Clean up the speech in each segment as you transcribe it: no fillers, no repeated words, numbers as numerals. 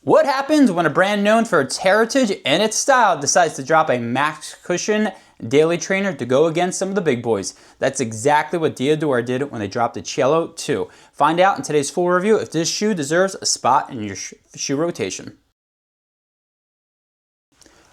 What happens when a brand known for its heritage and its style decides to drop a max cushion daily trainer to go against some of the big boys? That's exactly what Diadora did when they dropped the Cello 2. Find out in today's full review if this shoe deserves a spot in your shoe rotation.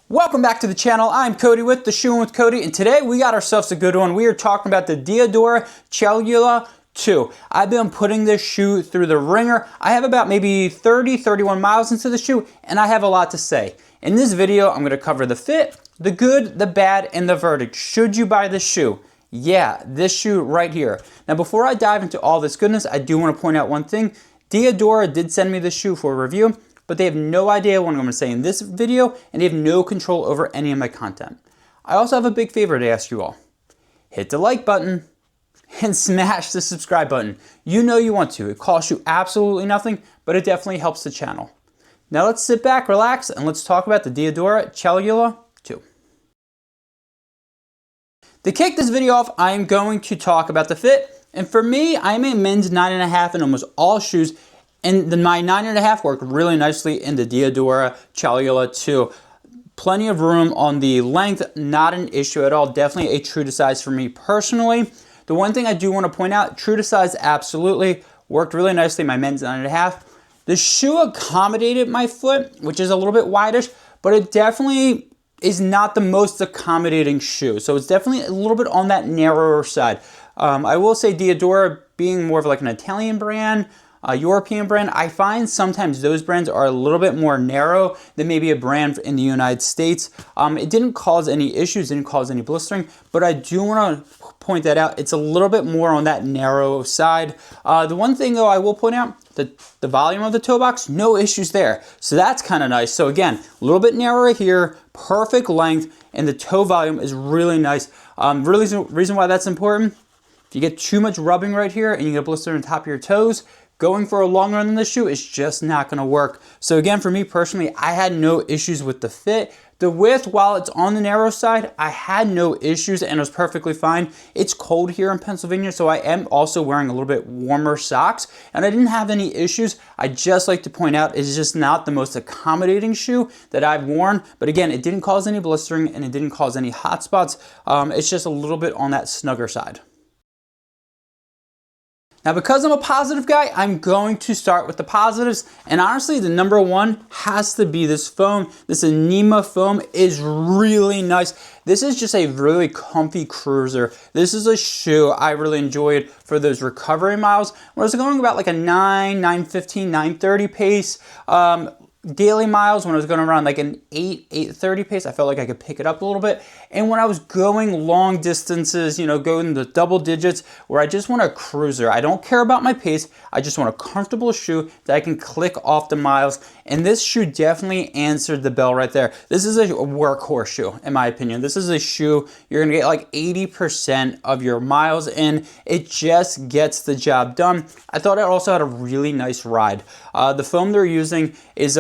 Welcome back to the channel. I'm Cody with The Shoein' with Cody, and today we got ourselves a good one. We are talking about the Diadora Cellula 2. I've been putting this shoe through the ringer. I have about maybe 31 miles into the shoe, and I have a lot to say. In this video, I'm going to cover the fit, the good, the bad, and the verdict. Should you buy this shoe? Yeah, this shoe right here. Now, before I dive into all this goodness, I do want to point out one thing. Diadora did send me this shoe for a review, but they have no idea what I'm going to say in this video, and they have no control over any of my content. I also have a big favor to ask you all. Hit the like button and smash the subscribe button. You know you want to. It costs you absolutely nothing, but it definitely helps the channel. Now let's sit back, relax, and let's talk about the Diadora Cellula 2. To kick this video off, I am going to talk about the fit. And for me, I'm a men's 9.5 in almost all shoes. And my 9.5 worked really nicely in the Diadora Cellula 2. Plenty of room on the length, not an issue at all. Definitely a true to size for me personally. The one thing I do want to point out, true to size absolutely worked really nicely in my men's 9.5. The shoe accommodated my foot, which is a little bit wideish, but it definitely is not the most accommodating shoe. So it's definitely a little bit on that narrower side. I will say Diadora being more of like an Italian brand, a European brand, I find sometimes those brands are a little bit more narrow than maybe a brand in the United States. It didn't cause any issues, didn't cause any blistering, but I do want to point that out. It's a little bit more on that narrow side. The one thing though I will point out, the volume of the toe box, no issues there. So that's kind of nice. So again, a little bit narrower here, perfect length, and the toe volume is really nice. Reason why that's important, if you get too much rubbing right here and you get a blister on top of your toes, going for a long run in this shoe is just not going to work. So again, for me personally, I had no issues with the fit. The width, while it's on the narrow side, I had no issues and it was perfectly fine. It's cold here in Pennsylvania, so I am also wearing a little bit warmer socks, and I didn't have any issues. I just like to point out it's just not the most accommodating shoe that I've worn, but again, it didn't cause any blistering and it didn't cause any hot spots. It's just a little bit on that snugger side. Now, because I'm a positive guy, I'm going to start with the positives. And honestly, the number one has to be this foam. This Anima foam is really nice. This is just a really comfy cruiser. This is a shoe I really enjoyed for those recovery miles. When I was going about like a 9:15, 9:30 pace. Daily miles, when I was going around like an 8:30 pace, I felt like I could pick it up a little bit. And when I was going long distances, you know, going the double digits, where I just want a cruiser, I don't care about my pace, I just want a comfortable shoe that I can click off the miles. And this shoe definitely answered the bell right there. This is a workhorse shoe, in my opinion. This is a shoe you're going to get like 80% of your miles in. It just gets the job done. I thought it also had a really nice ride. The foam they're using is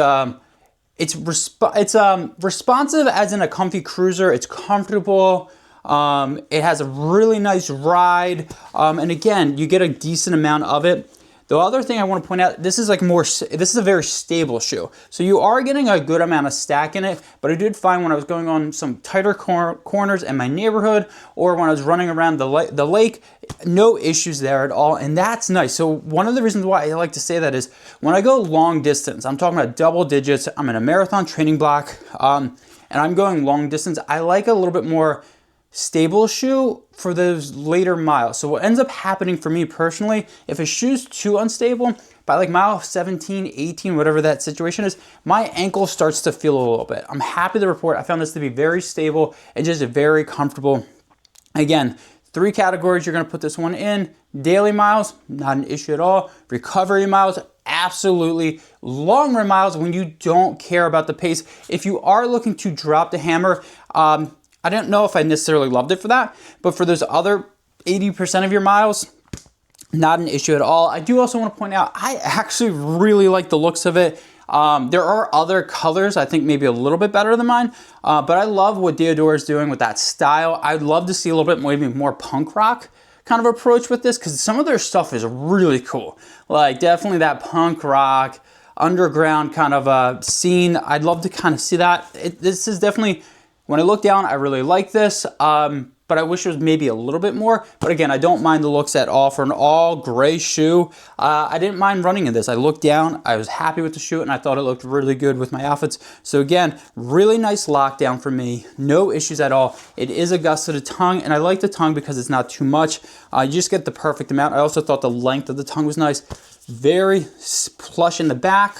it's responsive as in a comfy cruiser. It's comfortable. It has a really nice ride, and again, you get a decent amount of it. The other thing I want to point out, this is a very stable shoe. So you are getting a good amount of stack in it, but I did find when I was going on some tighter corners in my neighborhood or when I was running around the lake, no issues there at all, and that's nice. So one of the reasons why I like to say that is when I go long distance, I'm talking about double digits, I'm in a marathon training block, and I'm going long distance, I like a little bit more stable shoe for those later miles. So what ends up happening for me personally, if a shoe's too unstable, by like mile 17, 18, whatever that situation is, my ankle starts to feel a little bit. I'm happy to report I found this to be very stable and just very comfortable. Again, 3 categories you're going to put this one in. Daily miles, not an issue at all. Recovery miles, absolutely. Long run miles when you don't care about the pace. If you are looking to drop the hammer, I don't know if I necessarily loved it for that, but for those other 80% of your miles, not an issue at all. I do also want to point out, I actually really like the looks of it. There are other colors I think maybe a little bit better than mine, but I love what Diadora is doing with that style. I'd love to see a little bit maybe more punk rock kind of approach with this, because some of their stuff is really cool. Like definitely that punk rock, underground kind of a scene. I'd love to kind of see that. This is definitely, when I look down, I really like this, but I wish it was maybe a little bit more. But again, I don't mind the looks at all. For an all gray shoe, I didn't mind running in this. I looked down, I was happy with the shoe, and I thought it looked really good with my outfits. So again, really nice lockdown for me. No issues at all. It is a gust to the tongue, and I like the tongue because it's not too much. You just get the perfect amount. I also thought the length of the tongue was nice. Very plush in the back.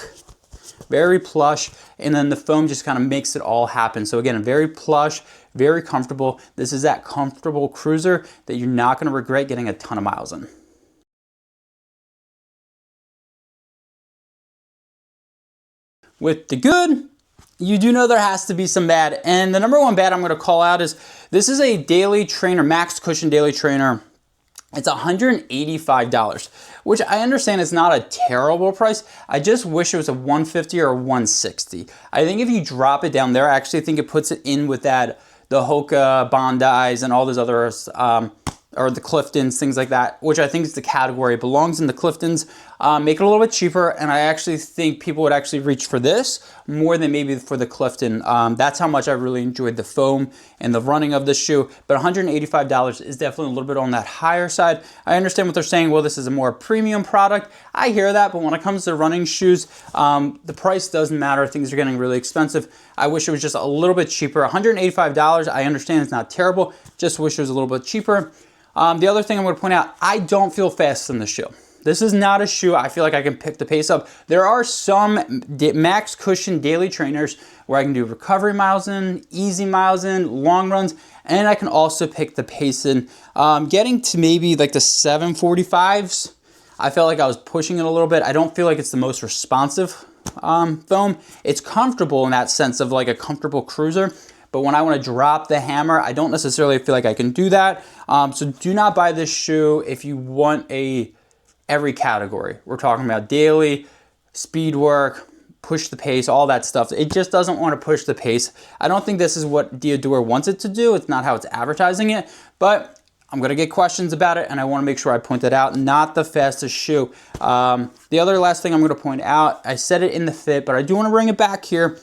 Very plush, and then the foam just kind of makes it all happen. So again, very plush, very comfortable. This is that comfortable cruiser that you're not going to regret getting a ton of miles in. With the good, you do know there has to be some bad, and the number one bad I'm going to call out is this is a daily trainer, max cushion daily trainer. It's $185, which I understand is not a terrible price. I just wish it was a $150 or a $160. I think if you drop it down there, I actually think it puts it in with that, the Hoka, Bondis, and all those others, or the Cliftons, things like that, which I think is the category. It belongs in the Cliftons. Make it a little bit cheaper, and I actually think people would actually reach for this more than maybe for the Clifton. That's how much I really enjoyed the foam and the running of this shoe, but $185 is definitely a little bit on that higher side. I understand what they're saying, well, this is a more premium product. I hear that, but when it comes to running shoes, the price doesn't matter. Things are getting really expensive. I wish it was just a little bit cheaper. $185, I understand it's not terrible, just wish it was a little bit cheaper. The other thing I'm going to point out, I don't feel fast in this shoe. This is not a shoe I feel like I can pick the pace up. There are some max cushion daily trainers where I can do recovery miles in, easy miles in, long runs, and I can also pick the pace in. Getting to maybe like the 745s, I felt like I was pushing it a little bit. I don't feel like it's the most responsive foam. It's comfortable in that sense of like a comfortable cruiser. But when I want to drop the hammer, I don't necessarily feel like I can do that. So do not buy this shoe if you want every category. We're talking about daily, speed work, push the pace, all that stuff. It just doesn't want to push the pace. I don't think this is what Diadora wants it to do. It's not how it's advertising it, but I'm going to get questions about it, and I want to make sure I point that out. Not the fastest shoe. The other last thing I'm going to point out, I said it in the fit, but I do want to bring it back here.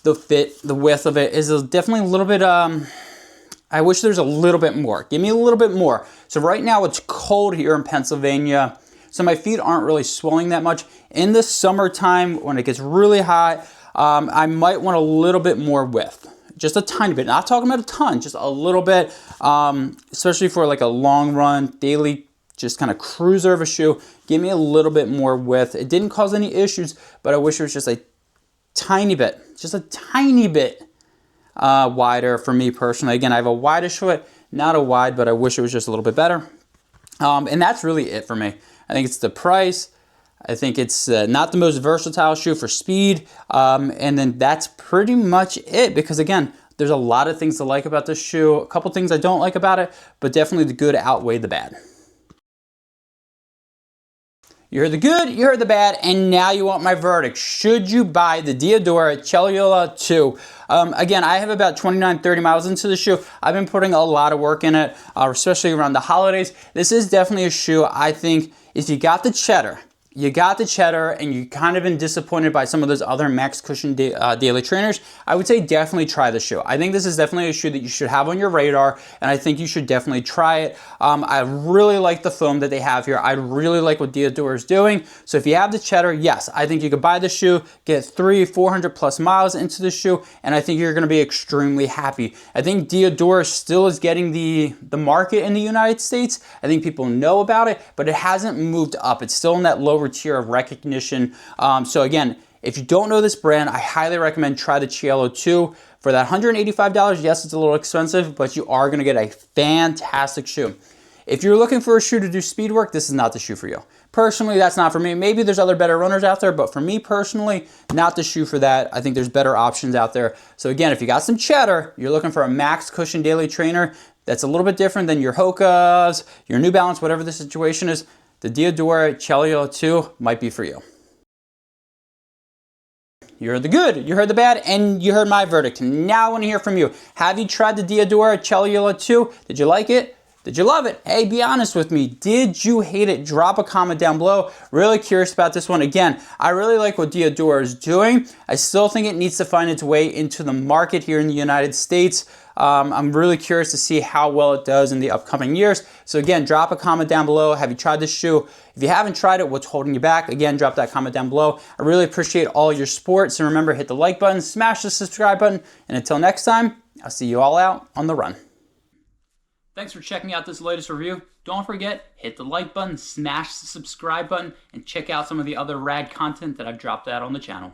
The fit, the width of it is definitely a little bit, I wish there's a little bit more. Give me a little bit more. So right now it's cold here in Pennsylvania, so my feet aren't really swelling that much. In the summertime, when it gets really hot, I might want a little bit more width. Just a tiny bit. Not talking about a ton, just a little bit, especially for like a long run, daily, just kind of cruiser of a shoe. Give me a little bit more width. It didn't cause any issues, but I wish it was just a tiny bit, just a tiny bit wider for me personally. Again, I have a wideish foot, not a wide, but I wish it was just a little bit better. And that's really it for me. I think it's the price. I think it's not the most versatile shoe for speed. And then that's pretty much it, because again, there's a lot of things to like about this shoe. A couple things I don't like about it, but definitely the good outweigh the bad. You heard the good, you heard the bad, and now you want my verdict. Should you buy the Diadora Cellula 2? Again, I have about 29, 30 miles into the shoe. I've been putting a lot of work in it, especially around the holidays. This is definitely a shoe I think if you got the cheddar, and you kind of been disappointed by some of those other max cushion daily trainers, I would say definitely try the shoe. I think this is definitely a shoe that you should have on your radar, and I think you should definitely try it. I really like the foam that they have here. I really like what Diadora is doing. So if you have the cheddar, yes, I think you could buy the shoe, get 400 plus miles into the shoe, and I think you're gonna be extremely happy. I think Diadora still is getting the market in the United States. I think people know about it, but it hasn't moved up. It's still in that lower tier of recognition. So again, if you don't know this brand, I highly recommend try the Cellula 2. For that $185, yes, it's a little expensive, but you are gonna get a fantastic shoe. If you're looking for a shoe to do speed work, this is not the shoe for you. Personally, that's not for me. Maybe there's other better runners out there, but for me personally, not the shoe for that. I think there's better options out there. So again, if you got some cheddar, you're looking for a max cushion daily trainer that's a little bit different than your Hokas, your New Balance, whatever the situation is, the Diadora Cellula 2 might be for you. You heard the good, you heard the bad, and you heard my verdict. Now I want to hear from you. Have you tried the Diadora Cellula 2? Did you like it? Did you love it? Hey, be honest with me. Did you hate it? Drop a comment down below. Really curious about this one. Again, I really like what Diadora is doing. I still think it needs to find its way into the market here in the United States. I'm really curious to see how well it does in the upcoming years. So again, drop a comment down below. Have you tried this shoe? If you haven't tried it, what's holding you back? Again, drop that comment down below. I really appreciate all your support. So remember, hit the like button, smash the subscribe button, and until next time, I'll see you all out on the run. Thanks for checking out this latest review. Don't forget, hit the like button, smash the subscribe button, and check out some of the other rad content that I've dropped out on the channel.